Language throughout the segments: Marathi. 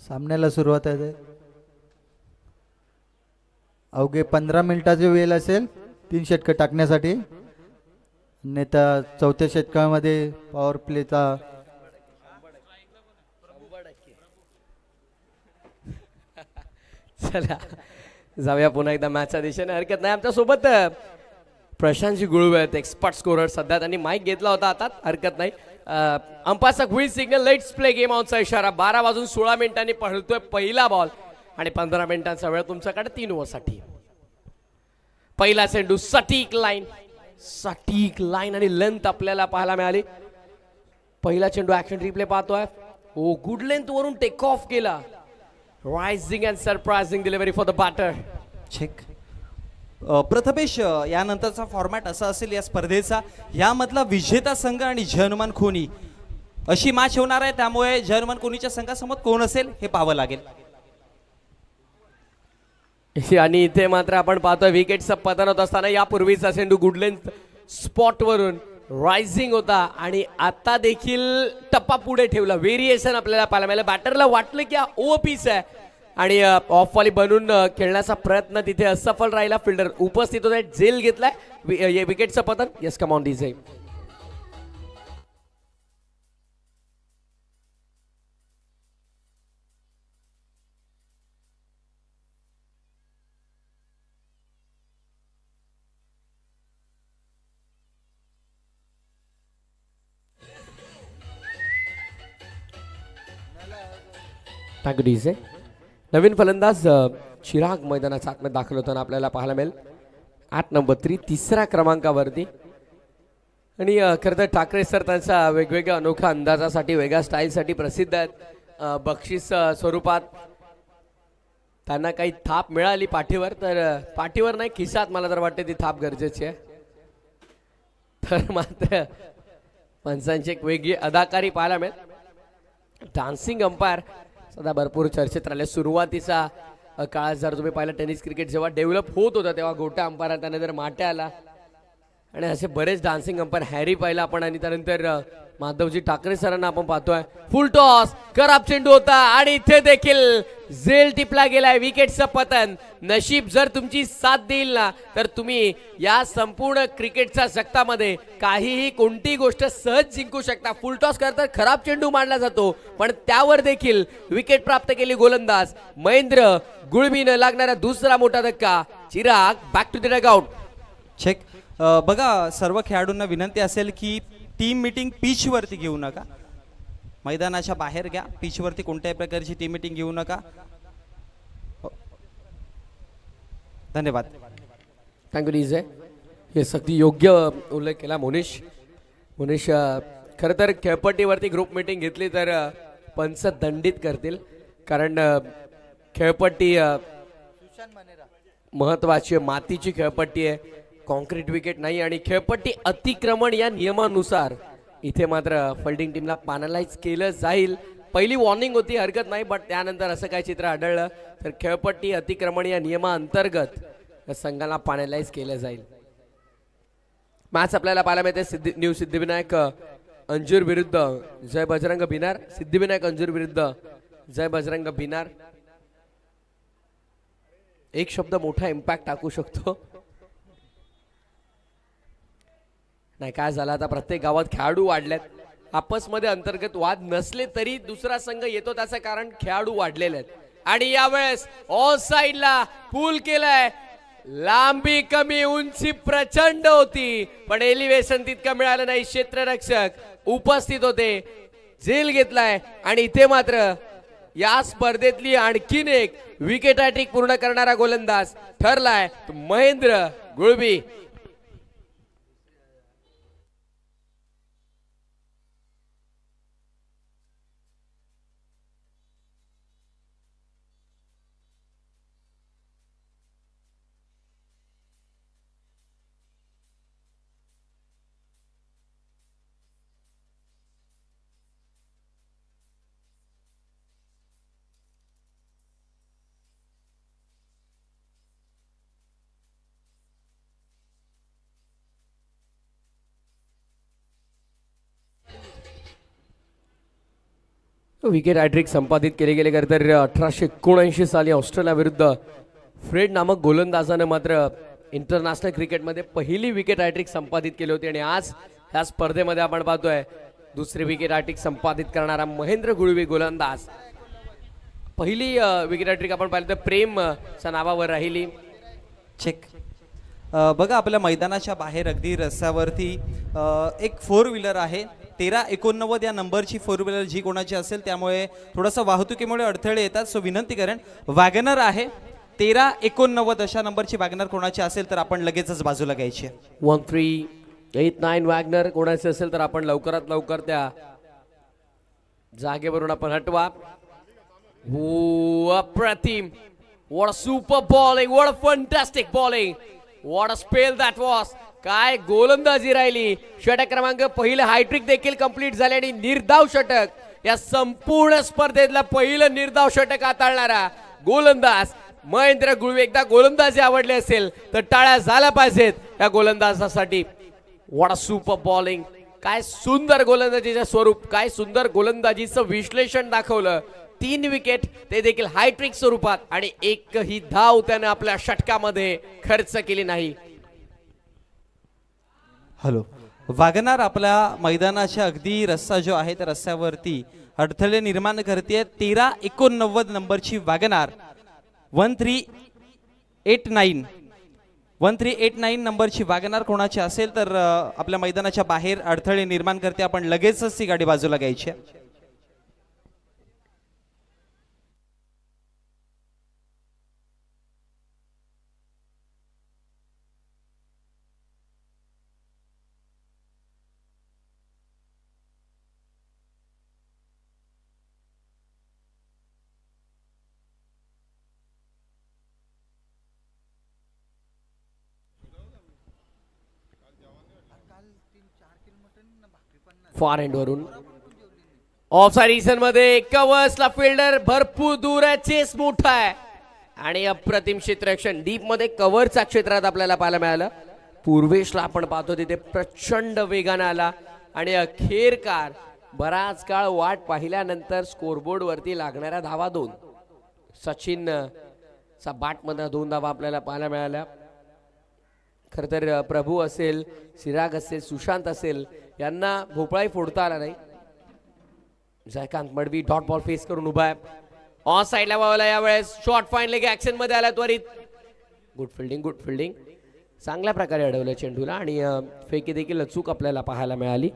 सामन्याला सुरुवात आहे. अवघे 15 मिनिटाचे वेळ असेल 3 षटक टाकण्यासाठी. नेता चौथ्या षटकामध्ये पॉवर प्लेचा चला जाऊया पुन्हा एकदा मॅचच्या दिशेने. हरकत नाही. आमच्या सोबत प्रशांतजी गुळवे आहेत, एक्सपर्ट स्कोरर. सध्या त्यांनी माईक घेतला होता. आता हरकत नाही. अंपायरचा green signal, let's play game ऑनचा इशारा. 12 वाजून 16 मिनिटांनी पळतोय पहिला बॉल आणि 15 मिनिटांचा वेळ तुमच्याकडे 3 ओव्हरसाठी. पहिला चेंडू सटीक लाईन आणि लेंथ आपल्याला पाहायला मिळाली. पहिला चेंडू ऍक्शन रिप्ले पाहतोय. ओ गुड लेंथ वरून टेक ऑफ केला. Rising and surprising delivery for the batter. Check. Prathamesh, यानंतरचा फॉर्मॅट असा असेल या स्पर्धेचा, यामधला विजेता संघ आणि जय हनुमान खोनी अशी मॅच होणार आहे. त्यामुळे जय हनुमान खोनीच्या संघासमोर कोण असेल हे पाहावं लागेल. आणि इथे मात्र आपण पाहतोय विकेटचं पतन होत असताना यापूर्वीचा चेंडू गुडलेंथ स्पॉट वरून रायझिंग होता आणि आता देखील टप्पा पुढे ठेवला. व्हेरिएशन आपल्याला पाहायला मिळालं. बॅटरला वाटलं की हा ओव्हरपीस आहे आणि ऑफ वॉली बनून खेळण्याचा प्रयत्न तिथे असफल राहिला. फिल्डर उपस्थित होते, जेल घेतलाय. विकेटचं पतन. Yes, come on DJ. DJ. नवीन फलंदाज चिराग मैदानाच्या आतमध्ये दाखल होताना आपल्याला पाहायला मिळेल. 8 नंबर 3, तिसऱ्या क्रमांकावरती. आणि खरं तर ठाकरे सर त्यांच्या वेगवेगळ्या अनोख्या अंदाजासाठी, वेगळ्या स्टाईलसाठी प्रसिद्ध आहेत. बक्षीस स्वरूपात त्यांना काही थाप मिळाली पाठीवर, तर पाठीवर नाही खिशात मला तर वाटते ती थाप गरजेची आहे. तर मात्र पंचांची एक वेगळी अदाकारी पाहायला मिळेल. डान्सिंग अंपायर सध्या भरपूर चर्चेत राहिले. सुरुवातीचा काळात जर तुम्ही पाहिलं, टेनिस क्रिकेट जेव्हा डेव्हलप होत होतं तेव्हा गोट्या अंपायर, त्यानंतर माटे आला आणि असे बरेच डान्सिंग अंपायर. हॅरी पाहिला आपण आणि त्यानंतर माधवजी ठाकरे सरांना आपण पाहतोय. फुल टॉस, खराब चेंडू होता आणि इथे देखील झेल टिपला गेलाय. विकेटचं पतन. नशीब जर तुमची साथ देईल ना, तर तुम्ही या संपूर्ण क्रिकेटच्या जगतामध्ये काहीही कोणतीही गोष्ट सहज जिंकू शकता. फुल टॉस करता खराब चेंडू मांडला जातो, पण त्यावर देखील विकेट प्राप्त केली गोलंदाज महेंद्र गुळवीनं. लागणारा दुसरा मोठा धक्का. Chirag back to the dugout. Check. बघा, सर्व खेळाडूंना विनंती असेल की टीम मीटिंग पिच वरती घेऊ नका. मैदानाच्या बाहेर घ्या. पिच वरती कोणत्याही प्रकारची टीम मीटिंग घेऊ नका. धन्यवाद. Thank you DJ. हे अगदी योग्य उल्लेख केला मोनिश. खरं तर खेळपट्टीवरती ग्रुप मीटिंग घेतली तर पंच दंडित करतील, कारण खेळपट्टी महत्वाची मातीची खेळपट्टी आहे, कॉन्क्रीट विकेट नाही. आणि खेळपट्टी अतिक्रमण या नियमानुसार इथे मात्र फिल्डिंग टीमला पॅनलाइज केलं जाईल. पहिली वॉर्निंग होती, हरकत नाही, बट त्यानंतर असं काय चित्र आढळलं तर खेळपट्टी अतिक्रमण या नियमाअंतर्गत संघाला पॅनलाइज केलं जाईल. मॅच आपल्याला पाहायला मिळते न्यू सिद्धिविनायक अंजूर विरुद्ध जय बजरंग भिनार. सिद्धिविनायक अंजूर विरुद्ध जय बजरंग भिनार. एक शब्द मोठा इम्पॅक्ट टाकू शकतो. नाही काय झालं, आता प्रत्येक गावात खेळाडू वाढलेत. आपसमध्ये अंतर्गत वाद नसले तरी दुसरा संघ येतो, त्याचं कारण खेळाडू वाढलेले आहेत. आणि यावेळेस ऑफ साइडला पूल केलाय. लांबी कमी, उंची प्रचंड होती, पण एलिव्हेशन तितकं मिळालं नाही. क्षेत्ररक्षक उपस्थित होते, झेल घेतलाय आणि इथे मात्र या स्पर्धेतली आणखीन एक विकेट हॅट्रिक पूर्ण करणारा गोलंदाज ठरलाय महेंद्र गुळवी. विकेट हॅट्रिक संपादित केले गेले खरं तर 1879 साली ऑस्ट्रेलिया विरुद्ध फ्रेड नामक गोलंदाजानं मात्र इंटरनॅशनल क्रिकेटमध्ये पहिली विकेट हॅट्रिक संपादित केली होती आणि आज या स्पर्धेमध्ये आपण पाहतोय दुसरी विकेट हॅट्रिक संपादित करणारा महेंद्र गुळवी गोलंदाज. पहिली विकेट हॅट्रिक आपण पाहिलं तर प्रेमच्या नावावर राहिली. चेक. बघा आपल्या मैदानाच्या बाहेर अगदी रस्त्यावरती एक 4 व्हीलर आहे. 1389 या नंबरची 4 व्हीलर जी कोणाची असेल त्यामुळे थोडंसं वाहतुकीमुळे अडथळे येतात. सो विनंती करेन वॅगनर आहे 1389 अशा नंबरची वॅगनर कोणाची असेल तर आपण लगेचच बाजूला घ्यायची. 1389 वॅगनर कोणाचे असेल तर आपण लवकरात लवकर त्या जागेवरून आपण हटवा. अप्रतिम. What a super bowling, what a fantastic bowling, what a spell that was. काय गोलंदाजी राहिली. षटक क्रमांक पहिलं हायट्रिक देखील कंप्लीट झाले आणि निर्धाव षटक या संपूर्ण स्पर्धेतला पहिलं निर्धाव षटक हाताळणारा गोलंदाज महेंद्र गुळवे. एकदा गोलंदाजी आवडली असेल तर टाळ्या झाल्या पाहिजेत या गोलंदाजासाठी. What a super bowling. काय सुंदर गोलंदाजीचं स्वरूप, काय सुंदर गोलंदाजीचं विश्लेषण दाखवलं. 3 विकेट ते देखील हायट्रिक स्वरूपात आणि एकही धाव त्याने आपल्या षटकामध्ये खर्च केली नाही. हॅलो. वागनार आपल्या मैदानाच्या अगदी रस्ता जो आहे त्या रस्त्यावरती अडथळे निर्माण करते. 1389 नंबरची वॅगनार 1389 नंबरची वॅगनार कोणाची असेल तर आपल्या मैदानाच्या बाहेर अडथळे निर्माण करते. आपण लगेचच ती गाडी बाजूला घ्यायची. फॉर एंड वरून ऑफ साइड रिजन मध्ये कव्हर्सला फिल्डर भरपूर दूर आहे. चेस मोठा आहे आणि अप्रतिम क्षेत्ररक्षण डीप मध्ये कव्हरच्या क्षेत्रात आपल्याला पाहायला मिळालं. पूर्वेशला आपण पाहतो तिथे प्रचंड वेगाने आला आणि अखेरकार बराच काळ वाट पाहिल्यानंतर स्कोरबोर्ड वरती लागणाऱ्या धावा 2. सचिन चा बाट मध्ये 2 धावा आपल्याला पाहायला मिळाल्या. खर तर प्रभू असेल, चिराग असेल, सुशांत असेल यांना भोपळाही फोडता आला नाही. Jaykant Madvi dot ball face करून उभा आहे. ऑन साइडला वावला यावेळेस शॉर्ट फाईन लेग ऍक्शन मध्ये आला त्वरित. गुड फिल्डिंग चांगल्या प्रकारे अडवलं चेंडूला आणि फेकी देखील अचूक आपल्याला पाहायला मिळाली.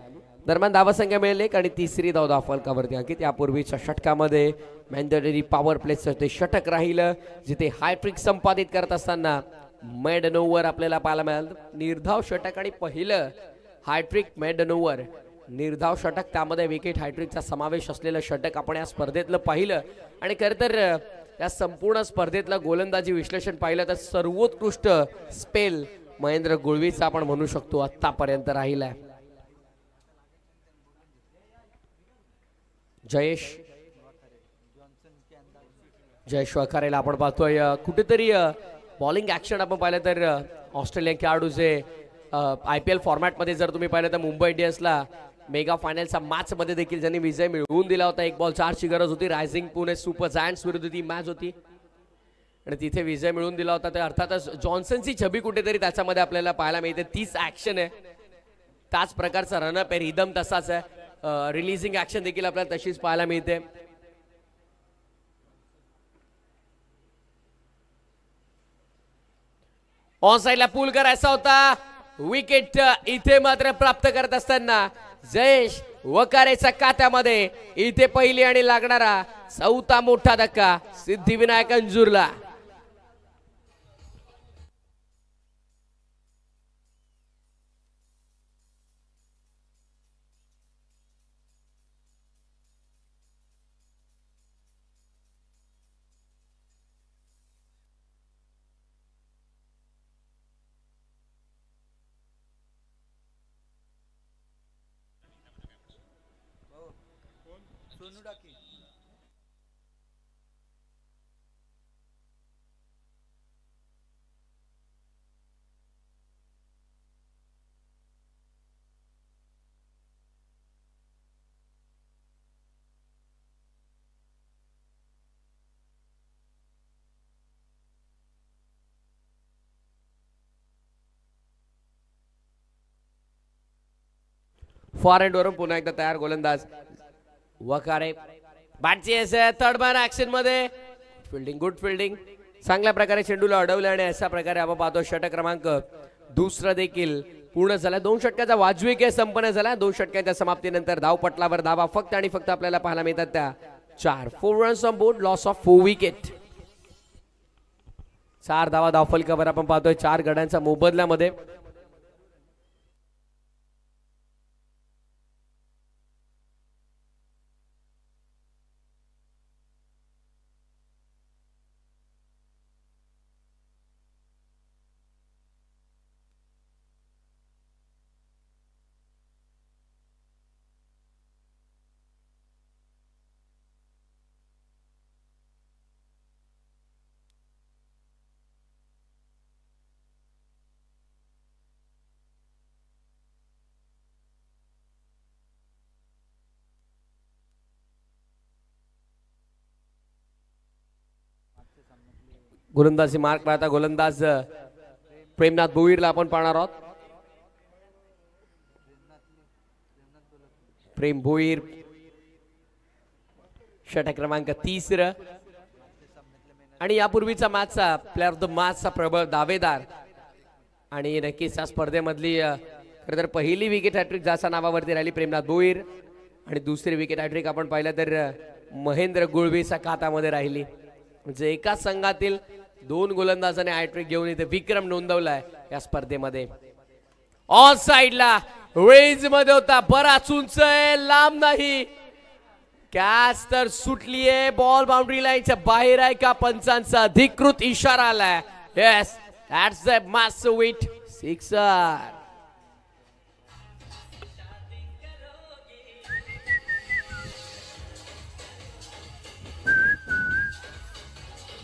दरम्यान धावसंख्या मिळाली आणि तिसरी धाव फलकावरती अंकित. यापूर्वीच्या षटकामध्ये मॅन्डेटरी पॉवर प्लेचं ते षटक राहिलं जिथे हायट्रिक संपादित करत असताना मेडन ओव्हर आपल्याला पाहायला मिळालं. निर्धाव षटक आणि पहिलं हायट्रिक मेडन ओव्हर निर्धाव षटक त्यामध्ये विकेट हायट्रिकचा समावेश असलेलं षटक आपण या स्पर्धेतलं पाहिलं. आणि खरं तर या संपूर्ण स्पर्धेतलं गोलंदाजी विश्लेषण पाहिलं तर सर्वोत्कृष्ट स्पेल महेंद्र गुळवीचा आपण म्हणू शकतो आतापर्यंत राहिलाय. जयेश वखारेला आपण पाहतोय कुठेतरी बॉलिंग ऍक्शन आपण पाहिलं तर ऑस्ट्रेलियन खेळाडूचे IPL फॉर्मॅटमध्ये जर तुम्ही पाहिलं तर मुंबई इंडियन्सला मेगा फायनलचा मॅच मध्ये देखील ज्यांनी विजय मिळवून दिला होता. 1 बॉल 4 ची गरज होती. रायझिंग पुणे सुपर जायंट्स विरुद्ध ती मॅच होती आणि तिथे विजय मिळवून दिला होता. तर अर्थातच जॉन्सनची छबी कुठेतरी त्याच्यामध्ये आपल्याला पाहायला मिळते. 30 ऍक्शन आहे. त्याच प्रकारचा रनअप आहे. रिदम तसाच आहे. रिलीजिंग ऍक्शन देखील आपल्याला तशीच पाहायला मिळते. ऑन साइडला पूल करायचा होता. विकेट इथे मात्र प्राप्त करत असताना जयेश वकारेच्या खात्यामध्ये इथे पहिली आणि लागणारा 4था मोठा धक्का सिद्धिविनायक अंजूरला. फॉरहँड वरून पुन्हा एकदा तयार गोलंदाज वकारे बॅटची थर्ड मॅन ऍक्शन मध्ये फिल्डिंग गुड फिल्डिंग चांगल्या प्रकारे चेंडूला अडवले आणि अशा प्रकारे आपण पाहतो षटक क्रमांक दुसरा देखील पूर्ण झाला. 2 षटकाचा वाजवी खेळ संपन्न झाला. 2 षटकाच्या समाप्तीनंतर धावपटलावर धावा फक्त आणि फक्त आपल्याला पाहायला मिळतात त्या 4. 4 runs on board loss of 4 wicket. 4 धावा धावफलकावर आपण पाहतोय 4 गड्यांच्या मोबदल्यामध्ये. गोलंदाजी मार्क पाहता गोलंदाज प्रेमनाथ भोईरला आपण पाहणार आहोत. प्रेम भोईर षटक क्रमांक 3 आणि यापूर्वीचा मॅचचा प्लेअर ऑफ द मॅचचा प्रबळ दावेदार आणि नक्कीच या स्पर्धेमधली खरं तर पहिली विकेट हॅट्रिक ज्याच्या नावावरती राहिली प्रेमनाथ भोईर आणि दुसरी विकेट हॅट्रिक आपण पाहिलं तर महेंद्र गुळवेच्या खात्यामध्ये राहिली. म्हणजे एकाच संघातील 2 गोलंदाजाने हॅट्रिक घेऊन इथे विक्रम नोंदवलाय या स्पर्धेमध्ये. ऑन साइडला रेंज मध्ये होता बराच उंच आहे लांब नाही. कॅच तर सुटलीये बॉल बाउंड्री लाईनच्या बाहेर आहे का पंचांचा अधिकृत इशारा आलाय. Yes that's the match with 6.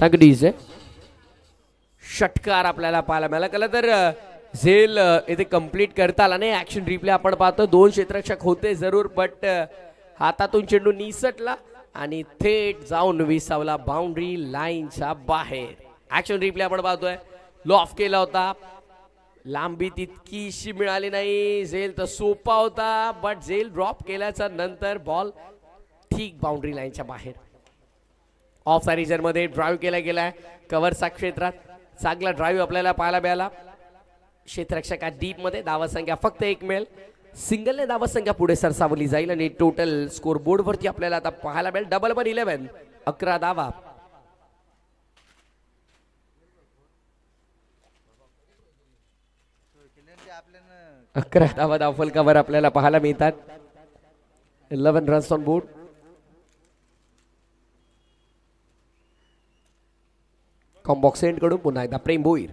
तगडीचे षटकार आपल्याला पाहायला मिळाला. कला तर झेल इथे कंप्लीट करता आला नाही. ऍक्शन रिप्ले आपण पाहतो 2 क्षेत्ररक्षक होते जरूर बट हातातून चेंडू निसटला आणि थेट जाऊन विसावला बाउंड्री लाईनच्या बाहेर. ऍक्शन रिप्ले आपण पाहतोय लॉफ केला होता लांबी तितकीशी मिळाली नाही. झेल तर सोपा होता बट झेल ड्रॉप केल्याच्या नंतर बॉल ठीक बाउंड्री लाईनच्या बाहेर. ऑफ साइड मध्ये ड्राईव्ह केला गेलाय कव्हरचा क्षेत्रात चांगला ड्राईव्ह आपल्याला पाहायला मिळाला. क्षेत्ररक्षका डीप मध्ये धावा संख्या फक्त 1 मिळेल. सिंगलने धावा संख्या पुढे सरसावली जाईल आणि टोटल स्कोर बोर्ड वरती आपल्याला आता पाहायला मिळेल डबल 11 11 धावा. अकरा धावा धावफलकावर आपल्याला पाहायला मिळतात. 11 runs on board. Combox end कडून पुन्हा एकदा प्रेम भोईर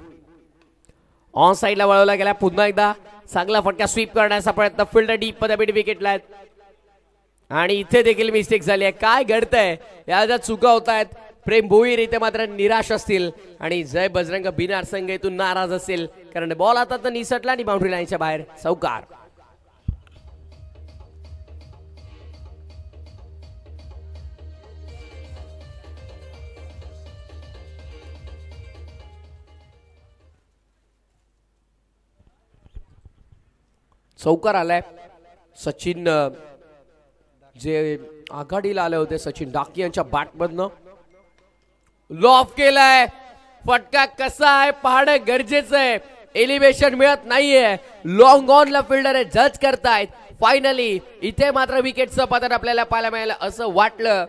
ऑन साइडला वळवला गेला. पुन्हा एकदा चांगला फटका स्वीप करण्याचा प्रयत्न फिल्डर डीप मध्ये बीट विकेटला आहेत आणि इथे देखील मिस्टेक झाली आहे. काय घडतंय या ज्या चुका होत आहेत. प्रेम भोईर इथे मात्र निराश असतील आणि जय बजरंग बिनार संघ इथून नाराज असेल कारण बॉल आता निसटला आणि बाउंड्री लाईनच्या बाहेर. चौकार. चौकार आलाय. सचिन जे आघाडीला आले होते सचिन डाकी यांच्या बॅटमधनं लॉफ केलाय. फटका कसा आहे पाहणं गरजेचं आहे. एलिव्हेशन मिळत नाहीये. लॉंग ऑन ला फिल्डर जज करतायत. फायनली इथे मात्र विकेटचं पतन आपल्याला पाहायला मिळालं. असं वाटलं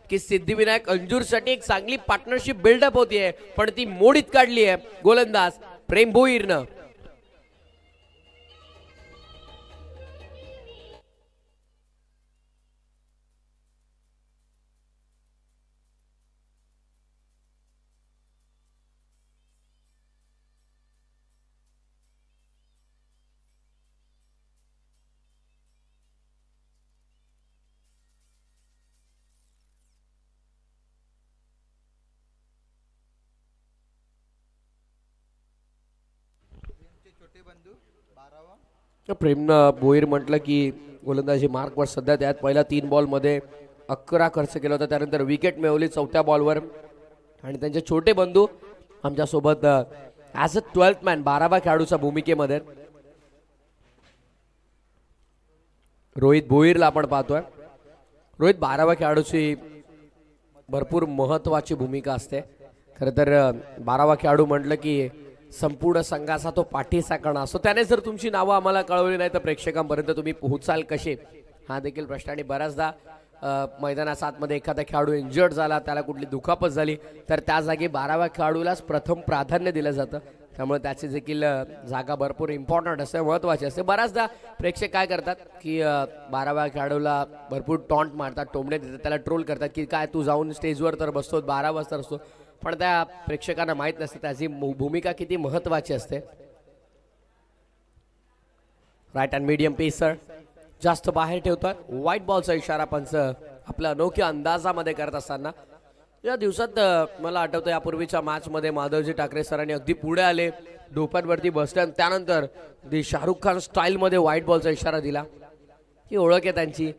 की सिद्धिविनायक अंजूरसाठी एक चांगली पार्टनरशिप बिल्डअप होतीये पण ती मोडीत काढली आहे गोलंदाज प्रेम भोईरनं. प्रेम भोईर म्हटलं की गोलंदाजी मार्कवर सध्या त्यात पहिल्या 3 बॉलमध्ये 11 खर्च केला होता. त्यानंतर विकेट मिळवली 4थ्या बॉलवर आणि त्यांचे छोटे बंधू आमच्यासोबत ॲज अ 12th मॅन 12वा खेळाडूच्या भूमिकेमध्ये. रोहित भोईरला आपण पाहतोय. रोहित 12व्या खेळाडूची भरपूर महत्वाची भूमिका असते. खरं तर 12वा खेळाडू म्हटलं की संपूर्ण संघाचा तो पाठीचा कणा असतो. त्याने जर तुमची नावं आम्हाला कळवली नाही तर प्रेक्षकांपर्यंत तुम्ही पोहोचाल कसे, हा देखील प्रश्न. आणि बऱ्याचदा मैदानाच्या आतमध्ये एखादा खेळाडू इंजर्ड झाला, त्याला कुठली दुखापत झाली तर त्या जागी 12व्या खेळाडूलाच प्रथम प्राधान्य दिलं जातं. त्यामुळे त्याची देखील जागा भरपूर इम्पॉर्टंट असते, महत्त्वाची असते. बऱ्याचदा प्रेक्षक काय करतात की 12व्या खेळाडूला भरपूर टॉन्ट मारतात, टोमणे देतात, त्याला ट्रोल करतात की काय तू जाऊन स्टेजवर तर बसतो, 12 वाजता असतो. पण त्या प्रेक्षकांना माहीत नसते त्याची भूमिका किती महत्त्वाची असते. राईट अँड मीडियम पेसर जास्त बाहेर ठेवतात. व्हाईट बॉलचा इशारा पंच आपल्या अनोख्या अंदाजामध्ये करत असताना. या दिवसात मला आठवतं यापूर्वीच्या मॅचमध्ये माधवजी ठाकरे सरांनी अगदी पुढे आले, डोप्यांवरती बसले आणि त्यानंतर दी शाहरुख खान स्टाईलमध्ये व्हाईट बॉलचा इशारा दिला. ही ओळख आहे त्यांची.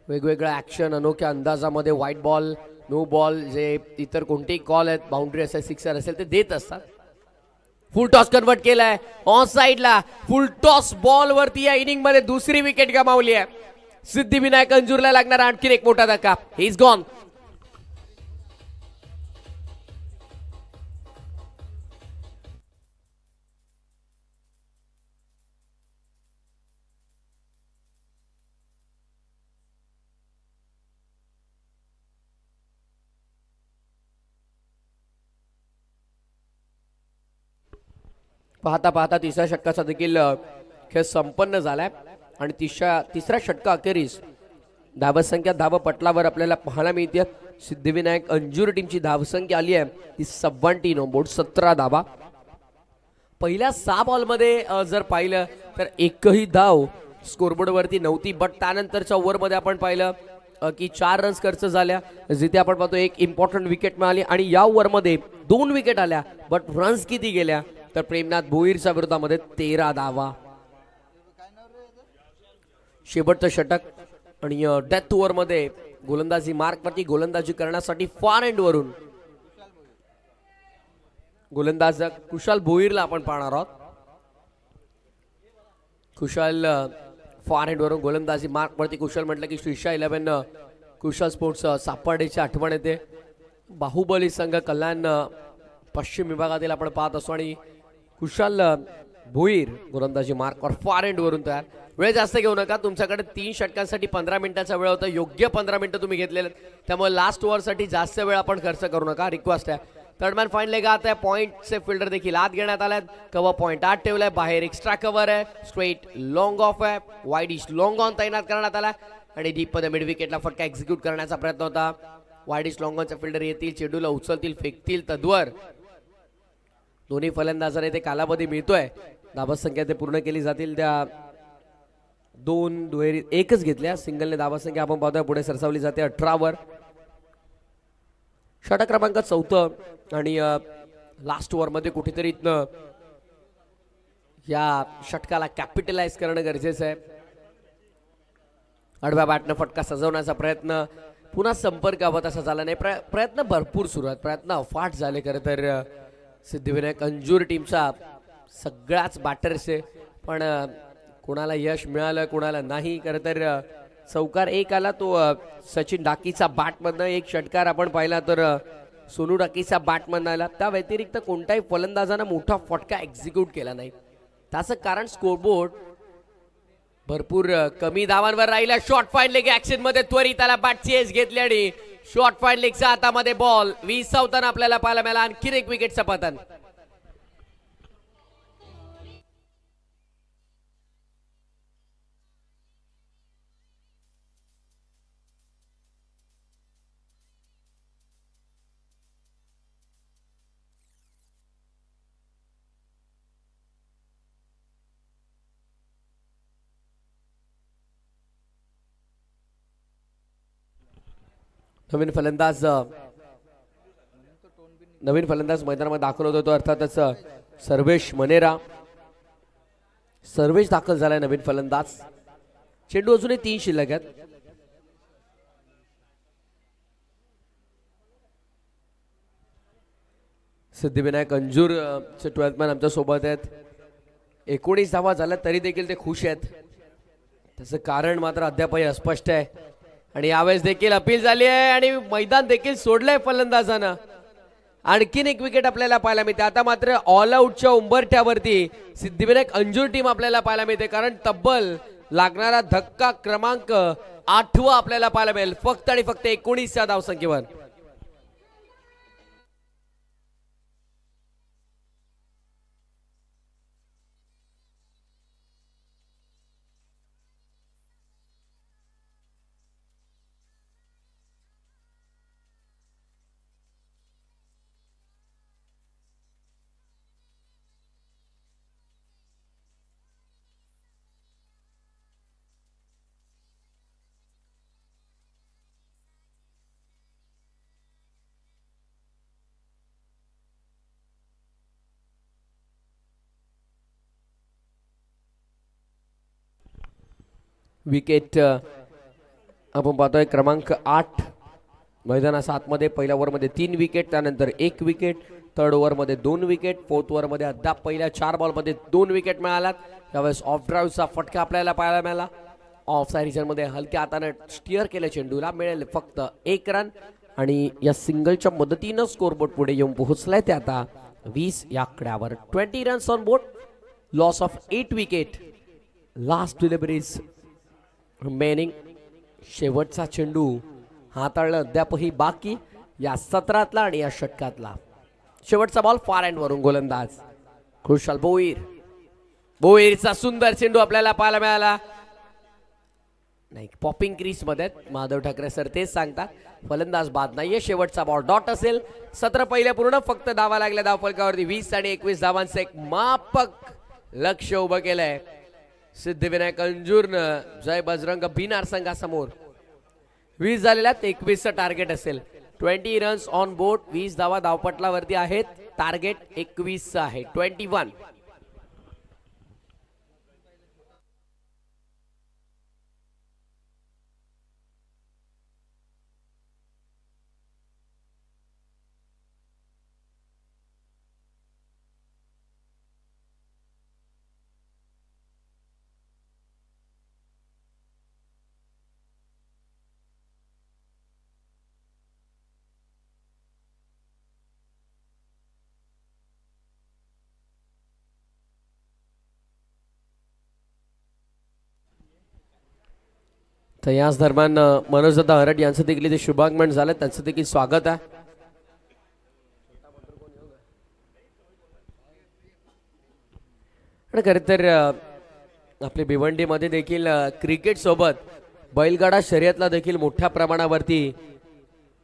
वेगवेगळ्या ॲक्शन अनोख्या अंदाजामध्ये व्हाईट बॉल, नो बॉल, जे इतर कोणतेही कॉल आहेत, बाउंड्री असेल, सिक्सर असेल, ते देत असतात. फुल टॉस कन्वर्ट केलाय ऑन साइडला. फुल टॉस बॉल वरती या इनिंग मध्ये दुसरी विकेट गमावली आहे. सिद्धिविनायक अंजूरला लागणारा आणखी एक मोठा धक्का. He is gone. पाहता पाहता तिसऱ्या षटकाचा देखील खेळ संपन्न झालाय आणि तिसऱ्या षटका अखेरीस धावसंख्या धावपटलावर आपल्याला पाहायला मिळते. सिद्धिविनायक अंजूर टीमची धावसंख्या आली आहे ती 27 बोर्ड 17 धावा. पहिल्या 6 बॉलमध्ये जर पाहिलं तर एकही धाव स्कोरबोर्डवरती नव्हती. बट त्यानंतरच्या ओव्हरमध्ये आपण पाहिलं की 4 रन्स खर्च झाल्या, जिथे आपण पाहतो एक इम्पॉर्टंट विकेट मिळाली आणि या ओव्हरमध्ये 2 विकेट आल्या. बट रन्स किती गेल्या तर प्रेमनाथ भोईरच्या विरोधामध्ये 13 धावा. शेवटचं षटक आणि डेथ ओव्हरमध्ये गोलंदाजी मार्कवरती गोलंदाजी करण्यासाठी फार एंड वरून गोलंदाज कुशाल भोईरला आपण पाहणार आहोत. कुशाल फार एंड वरून गोलंदाजी मार्कवरती. कुशाल म्हटलं की श्रीशा 11 कुशाल स्पोर्ट्स सापडेची आठवण येते. बाहुबली संघ कल्याण पश्चिम विभागातील आपण पाहत असतो आणि कुशाल भोईर गोलंदाजी मार्कवर फार एंड वरून तयार. वेळ जास्त घेऊ नका, तुमच्याकडे 3 षटकांसाठी 15 मिनिटाचा वेळ होता. योग्य 15 मिनिटं तुम्ही घेतलेले, त्यामुळे लास्ट ओव्हरसाठी जास्त वेळ आपण खर्च करू नका. रिक्वेस्ट आहे. थर्ड मॅन फाईन लेग आता है. पॉइंटचे फिल्डर देखील आत घेण्यात आले. कव्हर पॉइंट आत ठेवलाय. बाहेर एक्स्ट्रा कव्हर आहे. स्ट्रेट लॉंग ऑफ आहे. वाईडिश लॉंग ऑन तैनात करण्यात आला आणि डीप मध्ये मिड विकेटला फटका एक्झिक्यूट करण्याचा प्रयत्न होता. वाईडिश लॉंग ऑनचे फिल्डर येतील, चेंडूला उचलतील, फेकतील. तद्वर दोन्ही फलंदाजांना ते कालावधी मिळतोय. धावसंख्या ते पूर्ण केली जातील. त्या 2 दुहेरी एकच घेतल्या. सिंगलने धावसंख्या आपण पाहतोय पुढे सरसावली जाते 18 वर. षटक क्रमांक 4 आणि लास्ट ओव्हरमध्ये कुठेतरी या षटकाला कॅपिटलाइज करणं गरजेचं आहे. आडव्या बॅटनं फटका सजवण्याचा प्रयत्न, पुन्हा संपर्क हवा तसा झाला नाही. प्रयत्न भरपूर सुरू आहेत, प्रयत्न अफाट झाले. खरं तर सिद्धिविनायक अंजूर टीमचा सगळ्याच बॅटर्स आहे, पण कोणाला यश मिळालं कोणाला नाही. खरं तर चौकार एक आला तो सचिन डाकीचा बॅटमधनं. एक षटकार आपण पाहिला तर सोनू डाकीचा बॅटमधनं आला. त्या व्यतिरिक्त कोणत्याही फलंदाजानं मोठा फटका एक्झिक्यूट केला नाही. त्याचं कारण स्कोरबोर्ड भरपूर कमी धावांवर राहिला. शॉर्ट फाईन लेग ऍक्शन मध्ये त्वरित त्याला बॅट चेस घेतली आणि शॉर्ट फाईन लेगच्या हातामध्ये बॉल. 20 धावताना आपल्याला पाहायला मिळाला. आणखी एक विकेटचं पतन. नवीन फलंदाज मैदानामध्ये दाखल होतो तो अर्थातच सर्वेश मनेरा. सर्वेश दाखल झालाय नवीन फलंदाज. चेंडू अजूनही 3 शिल्लक आहेत. सिद्धिविनायक अंजूर चे 12th मॅन आमच्या सोबत आहेत. 19 धावा झाल्या तरी देखील ते खुश आहेत. त्याचं कारण मात्र अद्यापही अस्पष्ट आहे आणि यावेळेस देखील अपील झाली आहे आणि मैदान देखील सोडलंय फलंदाजानं. आणखीन एक विकेट आपल्याला पाहायला मिळते. आता मात्र ऑल आउटच्या उंबरठ्यावरती सिद्धिविनायक अंजूर टीम आपल्याला पाहायला मिळते, कारण तब्बल लागणारा धक्का क्रमांक 8वा आपल्याला पाहायला मिळेल फक्त आणि फक्त 19 धावसंख्येवर. विकेट आपण पाहतोय क्रमांक 8 मैदानाच्या आतमध्ये. पहिल्या ओव्हरमध्ये 3 विकेट, त्यानंतर 1 विकेट, थर्ड ओव्हरमध्ये 2 विकेट, फोर्थ ओव्हरमध्ये अद्याप पहिल्या 4 बॉलमध्ये 2 विकेट मिळाल्यात. त्यावेळेस ऑफ ड्राईव्हचा फटका आपल्याला पाहायला मिळाला. ऑफ साईड रिजनमध्ये हलक्या हाताने स्टिअर केल्या चेंडूला मिळेल फक्त 1 रन आणि या सिंगलच्या मदतीनं स्कोरबोर्ड पुढे येऊन पोहोचलाय ते आता 20 या आकड्यावर. 20 runs on board, loss of 8 wicket. Last deliveries remaining. शेवटचा चेंडू हाताळणं अद्यापही बाकी या सत्रातला आणि या षटकातला. शेवटचा बॉल फार एंड वरून गोलंदाज खुशाल भोईर. भोईरचा सुंदर चेंडू आपल्याला पाहायला मिळाला. नाही, पॉपिंग क्रीज मध्ये माधव ठाकरे सर तेच सांगतात, फलंदाज बाद नाहीये. शेवटचा बॉल डॉट असेल. सत्र पहिल्या पूर्ण फक्त धावा लागल्या धावफलकावरती. 20 आणि 21 धावांचं एक मापक लक्ष उभं केलंय सिद्धिविनायक अंजूरनं जय बजरंग बिनार संघासमोर. 20 झालेल्यात 21चं टार्गेट असेल. 20 रन्स ऑन बोर्ड, 20 धावा धावपटलावरती आहेत. टार्गेट 21चं आहे, 21. तर याच दरम्यान मनोजदादा हरट यांचं देखील जे शुभागमन झालं त्यांचं देखील स्वागत आहे. आणि खरं तर आपल्या भिवंडीमध्ये देखील क्रिकेट सोबत बैलगाडा शर्यतला देखील मोठ्या प्रमाणावरती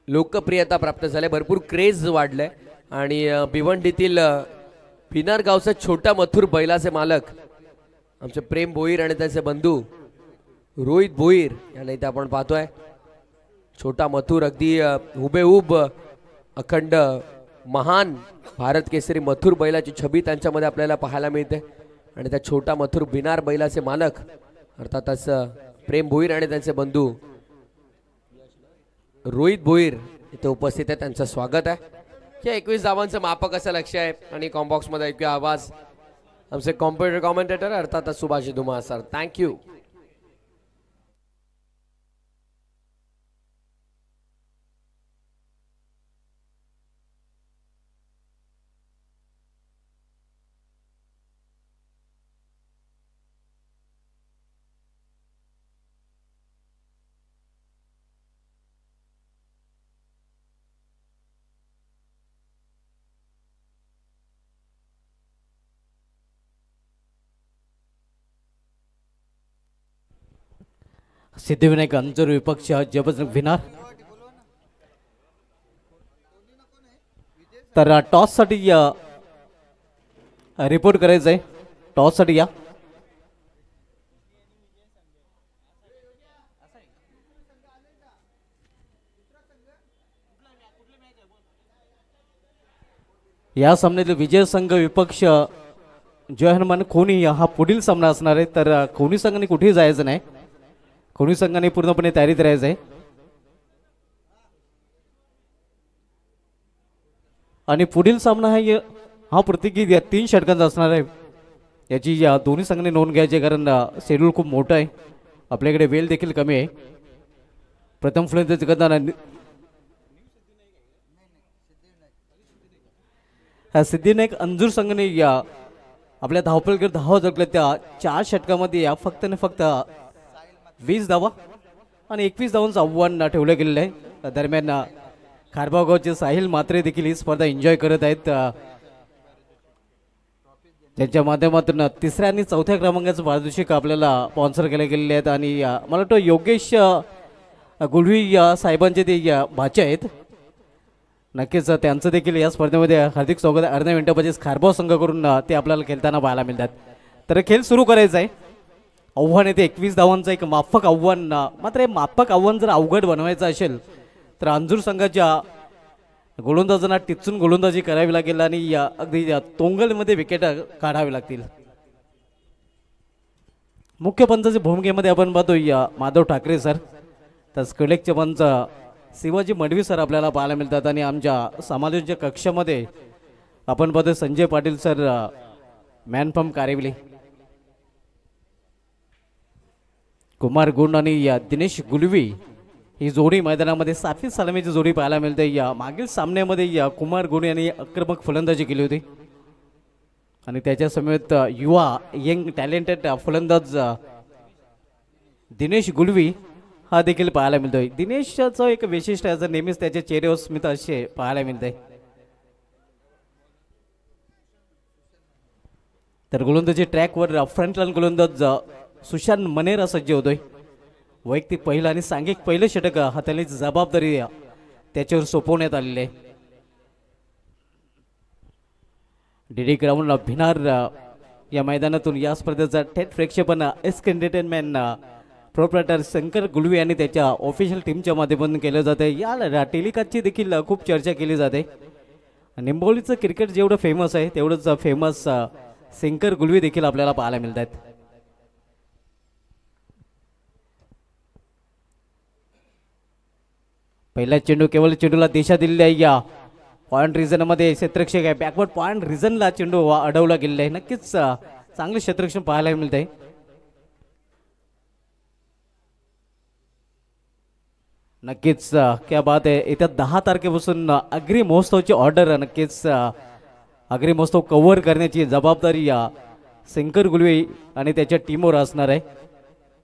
लोकप्रियता प्राप्त झाली, भरपूर क्रेज वाढलंय. आणि भिवंडीतील पिनार गावचा छोटा मथुर बैलाचे मालक आमचे प्रेम भोईर आणि त्याचे बंधू रोहित भोईर यांना इथे आपण पाहतोय. छोटा मथुर अगदी हुबेहूब अखंड महान भारत केसरी मथुर बैलाची छबी त्यांच्यामध्ये आपल्याला पाहायला मिळते. आणि त्या छोटा मथुर बिनार बैलाचे मालक अर्थातच प्रेम भोईर आणि त्यांचे बंधू रोहित भोईर इथे उपस्थित आहे, त्यांचं स्वागत आहे. या 21 धावांचं मापक असं लक्ष आहे. आणि कॉम्बॉक्स मध्ये ऐकूया आवाज आमचे कॉम्प्युटर कॉमेंटेटर अर्थातच सुभाष धुमा सर. थँक्यू. सिद्धिविनायक अंजूर विपक्ष जय बजरंग बिनार. तर टॉस साठी रिपोर्ट करायचं आहे. टॉस साठी या. या सामन्यातील विजय संघ विपक्ष जय हनुमान खोनी हा पुढील सामना असणार आहे. तर खोनी संघाने कुठेही जायचं नाही, खोनी संघाने पूर्णपणे तयारीत राहायचं आहे. आणि पुढील सामना हा प्रत्येकी 3 षटकांचा असणार आहे. याची दोन्ही संघाने नोंद घ्यायची, कारण शेड्यूल खूप मोठं आहे. आपल्याकडे वेळ देखील कमी आहे. प्रथम फलंदाजी करताना सिद्धिविनायक अंजूर संघाने या आपल्या धावपळीकडे धावा जोडल्या त्या 4 षटकामध्ये या फक्त आणि फक्त 20 धावा आणि 21 धावांचं आव्हान ठेवलं गेलेलं आहे. दरम्यान खारबावगावचे साहिल मात्रे देखील ही स्पर्धा एन्जॉय करत आहेत. त्यांच्या माध्यमातून 3ऱ्या आणि 4थ्या क्रमांकाचं पारितोषिक आपल्याला स्पॉन्सर केले गेलेले आहेत आणि मला वाटतं योगेश गुळवी साहेबांचे ते भाचे आहेत. नक्कीच त्यांचं देखील या स्पर्धेमध्ये हार्दिक स्वागत. अर्ध्या मिनिटामध्येच खारबाव संघ करून ते आपल्याला खेळताना पाहायला मिळतात. तर खेळ सुरू करायचा आहे. आव्हान येते 21 धावांचं एक माफक आव्हान. मात्र हे माफक आव्हान जर अवघड बनवायचं असेल तर अंजूर संघाच्या गोलंदाजांना टिचून गोलंदाजी करावी लागेल आणि अगदी तोंगलमध्ये विकेट काढावी लागतील. मुख्य पंचाच्या भूमिकेमध्ये आपण पाहतोय माधव ठाकरे सर, तर कलेक्टचे पंच शिवाजी मडवी सर आपल्याला पाहायला मिळतात आणि आमच्या समालोचनाच्या कक्षामध्ये आपण पाहतोय Sanjay Patil sir, man from Karewali. Kumar Gund आणि दिनेश गुलवी ही जोडी मैदानामध्ये 7वी सलामीची जोडी पाहायला मिळते. या मागील सामन्यामध्ये कुमार गुंड यांनी आक्रमक फलंदाजी केली होती आणि त्याच्या समेत युवा यंग टॅलेंटेड फलंदाज दिनेश गुलवी हा देखील पाहायला मिळतोय. दिनेशचं एक वैशिष्ट्य आहे, नेहमीच त्याच्या चेहऱ्यावर स्मित असे पाहायला मिळते. तर गोलंदाजी ट्रॅकवर फ्रंटलाईन गोलंदाज सुशांत मनेरा सज्ज होतोय. वैयक्तिक पहिलं आणि सांघिक पहिलं षटक हाताळण्याची जबाबदारी त्याच्यावर सोपवण्यात आलेली आहे. डीडी ग्राउंड भिनार या मैदानातून या स्पर्धेचा थेट प्रेक्षेपण ask entertainment proprietor Shankar Gulvi यांनी त्याच्या ऑफिशियल टीमच्या माध्यमातून केलं जाते. या टेलिकास्टची देखील खूप चर्चा केली जाते. निंबोलीचं क्रिकेट जेवढं फेमस आहे तेवढंच फेमस शंकर गुलवी देखील आपल्याला पाहायला मिळत आहेत. पहिला चेंडू केवळ चेंडूला दिशा दिलेली आहे. या पॉइंट रिजनमध्ये क्षेत्ररक्षक आहे, बॅकवर्ड पॉइंट रिजनला चेंडू अडवला गेलेला आहे. नक्कीच चांगले क्षेत्ररक्षण पाहायला मिळत आहे. नक्कीच क्या बात आहे. येत्या 10 तारखेपासून अग्री महोत्सवची ऑर्डर नक्कीच अग्री महोत्सव कव्हर करण्याची जबाबदारी या शंकर गुलवे आणि त्याच्या टीमवर असणार आहे.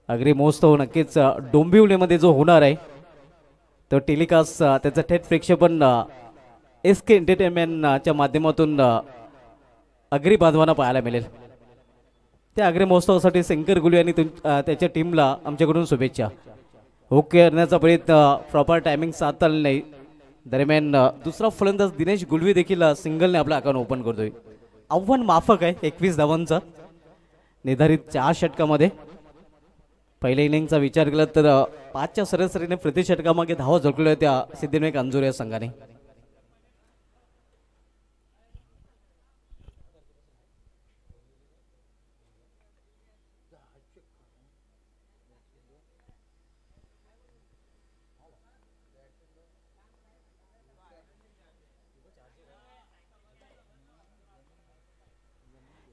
अग्री महोत्सव नक्कीच डोंबिवलीमध्ये जो होणार आहे तो टेलिकास्ट त्याचं थेट प्रेक्षेपण एस के एंटरटेनमेंटच्या माध्यमातून अग्री बांधवांना पाहायला मिळेल. त्या अग्री महोत्सवासाठी शंकर गुलवे आणि त्याच्या टीमला आमच्याकडून शुभेच्छा. ओके करण्याचा प्रयत्न प्रॉपर टायमिंग साधता आला नाही. दरम्यान दुसरा फलंदाज दिनेश गुलवी देखील सिंगलने आपला अकाउंट ओपन करतोय. आव्हान माफक आहे 21 धावांचा निर्धारित 4 षटकामध्ये. पहिल्या इनिंगचा विचार केला तर 5च्या सरासरीने प्रति षटकामागे धावा झळकल्या होत्या सिद्धिविनायक अंजूर या संघाने.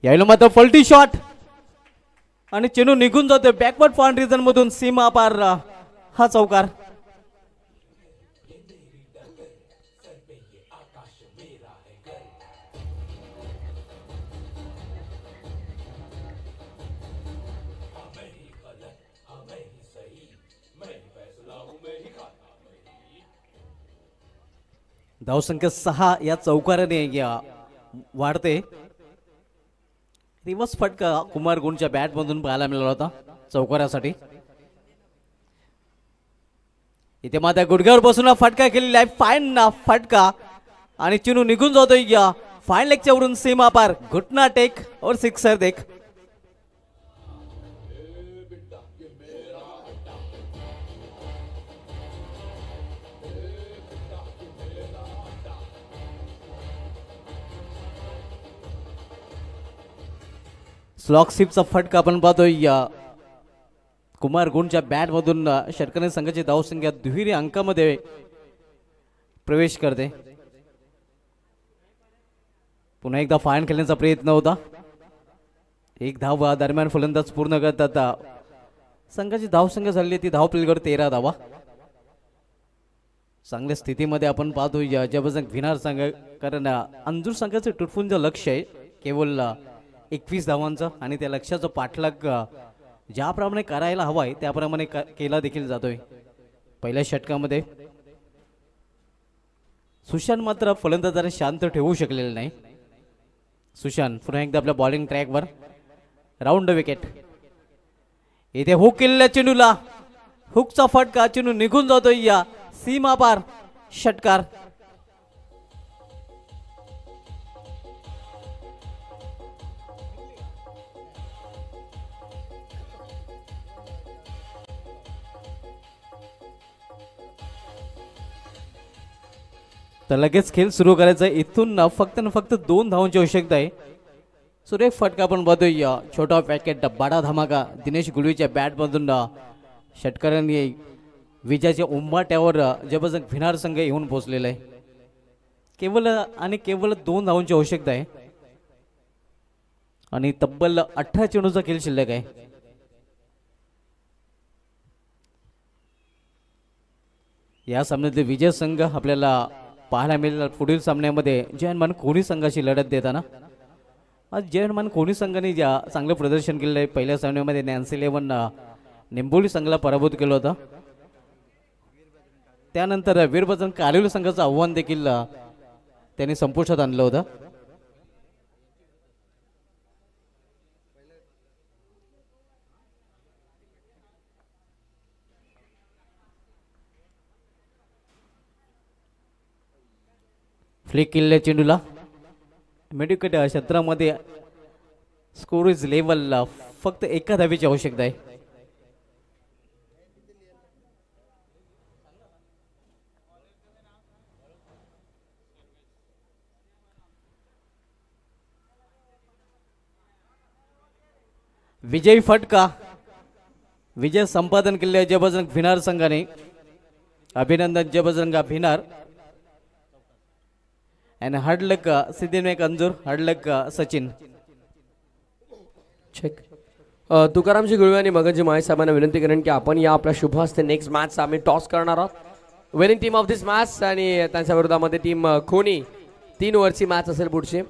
यायला मात्र फलटी शॉट आणि चेंडू निघून जातोय बॅकवर्ड पॉइंट रिजन मधून सीमा पार हा चौकार. धावसंख्या 6 या चौकाराने वाढते. रिवर्स फटका कुमार गुंडच्या बॅट मधून पाहायला मिळाला होता चौकारासाठी. इथे मात्र गुडघ्यावर बसून फटका केलेला आहे. फाईन फटका आणि चेंडू निघून जातोय या फाईन लेगच्या वरून सीमा पार. घुटना टेक और सिक्सर देख. स्लॉक सिपचा फटका आपण पाहतोय या कुमार गुंडच्या बॅट मधून. षटकाने संघाची धावसंख्या दुहेरी अंकामध्ये प्रवेश करते. पुन्हा एकदा फाईन खेळण्याचा प्रयत्न होता. एक धाव दरम्यान फलंदाज पूर्ण करतात संघाची धावसंख्या झाली ती धाव प्लेगड 13 धावा. चांगल्या स्थितीमध्ये आपण पाहतो जबरदस्त भिनार संघ, कारण अंजूर संघाचं तुटपुंज लक्ष आहे केवळ 21 धावांचं आणि त्या लक्ष्याचं पाठलाग ज्याप्रमाणे करायला हवा आहे त्याप्रमाणे केला देखील जातोय. पहिल्या षटकामध्ये सुशांत मात्र फलंदाजाला शांत ठेवू शकलेलं नाही. सुशांत पुन्हा एकदा आपल्या बॉलिंग ट्रॅकवर राऊंड विकेट. इथे हुक केलेल्या चेंडूला हुकचा फटका, चेंडू निघून जातोय या सीमा पार. षटकार. तर लगेच खेळ सुरू करायचा. इथून फक्त फक्त 2 धावांची आवश्यकता आहे. सुरेख फटका आपण बघतोय. छोटा पॅकेट बडा धमाका दिनेश गुळवीच्या बॅटमधून षटकारांनी विजयाच्या उंबाट्यावर जबरदस्त भिनार संघ येऊन पोहोचलेला आहे. केवळ 2 धावांची आवश्यकता आहे आणि तब्बल 18 चेंडूचा खेळ शिल्लक आहे. या सामन्यातले विजय संघ आपल्याला पाहायला मिळेल पुढील सामन्यामध्ये जयनमान कोहली संघाशी लढत देताना. आज जयनमान कोहली संघाने चांगलं प्रदर्शन केलेलं आहे. पहिल्या सामन्यामध्ये नॅन्सी 11 निंबोली संघाला पराभूत केलं होतं. त्यानंतर वीरभद्र कालिवली संघाचं आव्हान देखील त्यांनी संपुष्टात आणलं होतं. फ्लिक केलेल्या चेंडूला मेडिकेट क्षेत्रामध्ये स्कोरेज लेवल फक्त 1 धावेची आवश्यकता आहे. विजयी फटका. विजय संपादन केलेल्या जबरदस्त भिनार संघाने. अभिनंदन जबरदस्त भिनार. आणि हार्ड लक सिद्धिविनायक अंजूर, हार्ड लक सचिन. चेक. तुकारामजी गुळवे आणि मगनजी माळे साहेबांना विनंती करेन की आपण या आपल्या शुभ हस्ते नेक्स्ट मॅच आम्ही टॉस करणार आहोत. Winning team of this match आणि त्यांच्या विरोधामध्ये टीम खोनी 3 ओव्हरची मॅच असेल पुढची.